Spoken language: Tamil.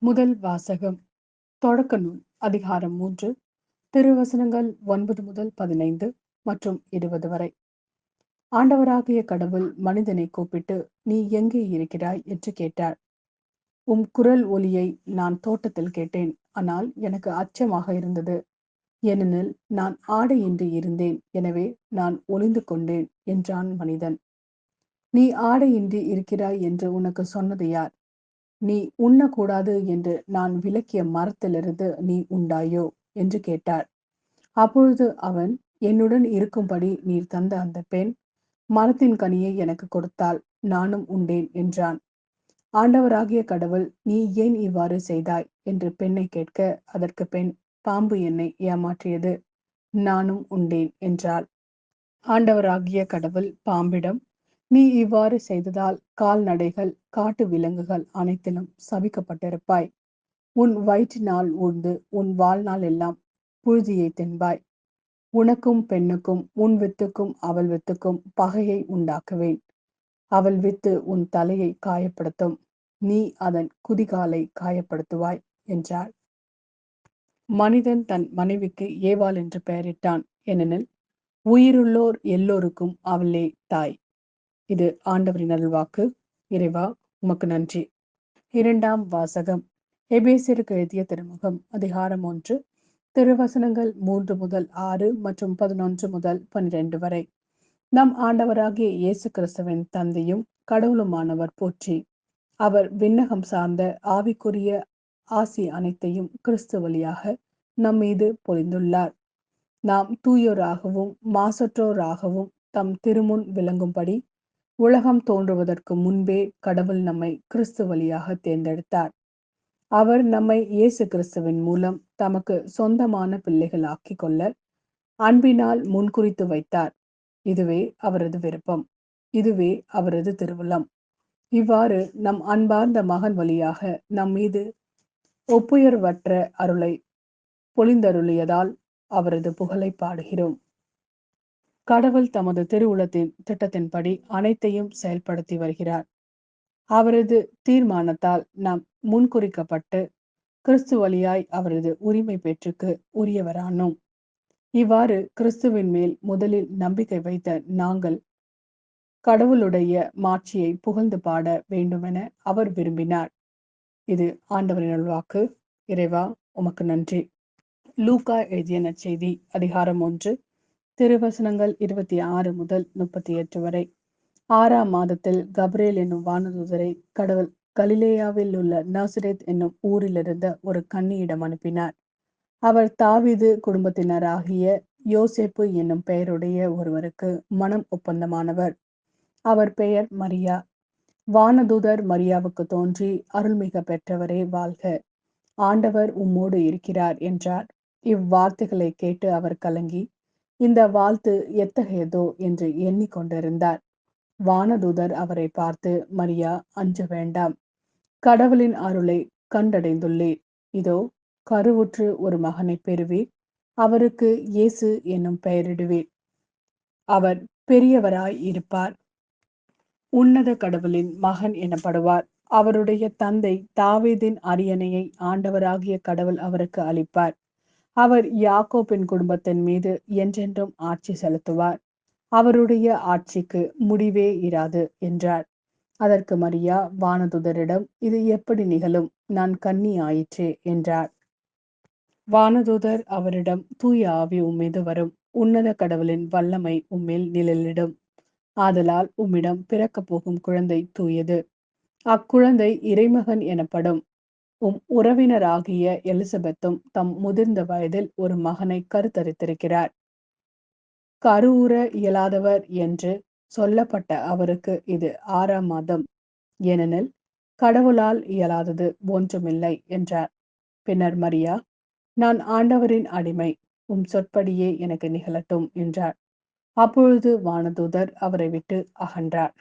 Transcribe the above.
முதல் வாசகம். தொடக்க நூல் அதிகாரம் 3 திருவசனங்கள் 9 முதல் 15 மற்றும் 20 வரை. ஆண்டவராகிய கடவுள் மனிதனை கூப்பிட்டு, நீ எங்கே இருக்கிறாய் என்று கேட்டார். உம் குரல் ஒலியை நான் தோட்டத்தில் கேட்டேன், ஆனால் எனக்கு அச்சமாக இருந்தது. ஏனெனில் நான் ஆடையின்றி இருந்தேன், எனவே நான் ஒளிந்து கொண்டேன் என்றான் மனிதன். நீ ஆடையின்றி இருக்கிறாய் என்று உனக்கு சொன்னது யார்? நீ உண்ணக்கூடாது என்று நான் விலக்கிய மரத்திலிருந்து நீ உண்டாயோ என்று கேட்டார். அப்பொழுது அவன், என்னுடன் இருக்கும்படி நீர் தந்த அந்த பெண் மரத்தின் கனியை எனக்கு கொடுத்தாள், நானும் உண்டேன் என்றான். ஆண்டவராகிய கடவுள், நீ ஏன் இவ்வாறு செய்தாய் என்று பெண்ணை கேட்க, அதற்கு பெண், பாம்பு என்னை ஏமாற்றியது, நானும் உண்டேன் என்றாள். ஆண்டவராகிய கடவுள் பாம்பிடம், நீ இவ்வாறு செய்ததால் கால்நடைகள், காட்டு விலங்குகள் அனைத்திலும் சபிக்கப்பட்டிருப்பாய். உன் வயிற்றினால் ஊர்ந்து உன் வாழ்நாள் எல்லாம் புழுதியை தின்பாய். உனக்கும் பெண்ணுக்கும், உன் வித்துக்கும் அவள் வித்துக்கும் பகையை உண்டாக்குவேன். அவள் வித்து உன் தலையை காயப்படுத்தும், நீ அதன் குதிகாலை காயப்படுத்துவாய் என்றார். மனிதன் தன் மனைவிக்கு ஏவாள் என்று பெயரிட்டான், ஏனெனில் உயிருள்ளோர் எல்லோருக்கும் அவளே தாய். இது ஆண்டவரின் அருள்வாக்கு. இறைவா, உமக்கு நன்றி. இரண்டாம் வாசகம். எபேசியருக்கு எழுதிய திருமுகம் அதிகாரம் 1 திருவசனங்கள் 3 முதல் 6 மற்றும் 11 முதல் 12 வரை. நம் ஆண்டவராகிய இயேசு கிறிஸ்துவின் தந்தையும் கடவுளுமானவர் போற்றி. அவர் விண்ணகம் சார்ந்த ஆவிக்குரிய ஆசி அனைத்தையும் கிறிஸ்து வழியாக நம் மீது பொழிந்துள்ளார். நாம் தூயோராகவும் மாசற்றோராகவும் தம் திருமுன் விளங்கும்படி உலகம் தோன்றுவதற்கு முன்பே கடவுள் நம்மை கிறிஸ்து வழியாக தேர்ந்தெடுத்தார். அவர் நம்மை இயேசு கிறிஸ்துவின் மூலம் தமக்கு சொந்தமான பிள்ளைகளாக்கி கொள்ள அன்பினால் முன்குறித்து வைத்தார். இதுவே அவரது விருப்பம், இதுவே அவரது திருவுளம். இவ்வாறு நம் அன்பார்ந்த மகன் வழியாக நம் மீது ஒப்புயர்வற்ற அருளை பொழிந்தருளியதால் அவரது புகழை பாடுகிறோம். கடவுள் தமது திருவுளத்தின் திட்டத்தின்படி அனைத்தையும் செயல்படுத்தி வருகிறார். அவரது தீர்மானத்தால் நாம் முன்குறிக்கப்பட்டு கிறிஸ்து வழியாய் அவரது உரிமை பெற்றுக்கு உரியவரானோம். இவ்வாறு கிறிஸ்துவின் மேல் முதலில் நம்பிக்கை வைத்த நாங்கள் கடவுளுடைய மாட்சியை புகழ்ந்து பாட வேண்டுமென அவர் விரும்பினார். இது ஆண்டவரின் அருள்வாக்கு. இறைவா, உமக்கு நன்றி. லூக்கா எழுதிய நற்செய்தி அதிகாரம் 1 திருவசனங்கள் 26 முதல் 38 வரை. 6ஆம் மாதத்தில் கப்ரேல் என்னும் வானதூதரை கடவுள் கலிலேயாவில் உள்ள நாசரேத் என்னும் ஊரிலிருந்த ஒரு கன்னியிடம் அனுப்பினார். அவர் தாவீது குடும்பத்தினராகிய யோசேப்பு என்னும் பெயருடைய ஒருவருக்கு மனம் ஒப்பந்தமானவர். அவர் பெயர் மரியா. வானதூதர் மரியாவுக்கு தோன்றி, அருள்மிக பெற்றவரே வாழ்க, ஆண்டவர் உம்மோடு இருக்கிறார் என்றார். இவ்வார்த்தைகளை கேட்டு அவர் கலங்கி, இந்த வாழ்த்து எத்தகையதோ என்று எண்ணிக்கொண்டிருந்தார். வானதூதர் அவரை பார்த்து, மரியா, அஞ்ச வேண்டாம், கடவுளின் அருளை கண்டடைந்துள்ளீர். இதோ, கருவுற்று ஒரு மகனை பெறுவீர், அவருக்கு இயேசு என்னும் பெயரிடுவீர். அவர் பெரியவராய் இருப்பார், உன்னத கடவுளின் மகன் எனப்படுவார். அவருடைய தந்தை தாவீதின் அரியணையை ஆண்டவராகிய கடவுள் அவருக்கு அளிப்பார். அவர் யாக்கோபின் குடும்பத்தின் மீது என்றென்றும் ஆட்சி செலுத்துவார். அவருடைய ஆட்சிக்கு முடிவே இராது என்றார். அதற்கு மரியா வானதூதரிடம், இது எப்படி நிகழும், நான் கன்னி ஆயிற்றே என்றார். வானதூதர் அவரிடம், தூய ஆவி உம்மீது வரும், உன்னத கடவுளின் வல்லமை உம்மேல் நிழலிடும். ஆதலால் உம்மிடம் பிறக்க போகும் குழந்தை தூயது. அக்குழந்தை இறைமகன் எனப்படும். உறவினராகிய எலிசபெத்தும் தம் முதிர்ந்த வயதில் ஒரு மகனை கருத்தரித்திருக்கிறார். கருவுற இயலாதவர் என்று சொல்லப்பட்ட அவருக்கு இது 6ஆம் மாதம், ஏனெனில் கடவுளால் இயலாதது ஒன்றுமில்லை என்றார். பின்னர் மரியா, நான் ஆண்டவரின் அடிமை, உம் சொற்படியே எனக்கு நிகழட்டும் என்றார். அப்பொழுது வானதூதர் அவரை விட்டு அகன்றார்.